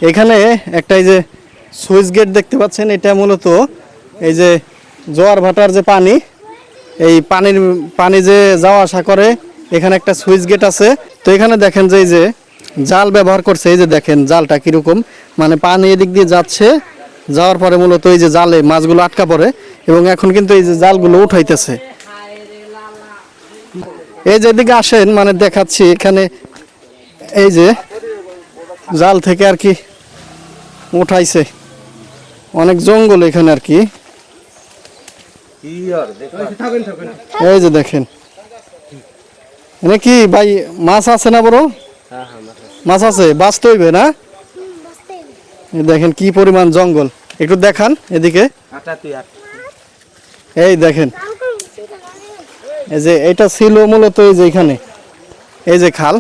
এখানে একটা এই যে সুইচ গেট দেখতে পাচ্ছেন, এটা মূলত এই যে জোয়ার ভাটার যে পানি, এই পানি যে যাওয়া আসা করে, এখানে একটা সুইচ গেট আছে। তো এখানে দেখেন যে এই যে জাল ব্যবহার করছে, এই যে দেখেন জালটা কিরকম, মানে পানি এদিক দিয়ে যাচ্ছে, যাওয়ার পরে মূলত এই যে জালে মাছগুলো আটকা পড়ে এবং এখন কিন্তু এই যে জালগুলো উঠাইতেছে। এই যে এদিকে আসেন, মানে দেখাচ্ছি এখানে এই যে জাল থেকে আর কি উঠাইছে, অনেক জঙ্গল এখানে আর কি। এই যে দেখেন মানে কি ভাই, মাছ আছে না বড়? মাছ আছে, বাঁচতে হইবে না? দেখেন কি পরিমাণ জঙ্গল, একটু দেখান এদিকে। এই দেখেন এই যে এটা ছিল মূলত এই যে এখানে এই যে খাল,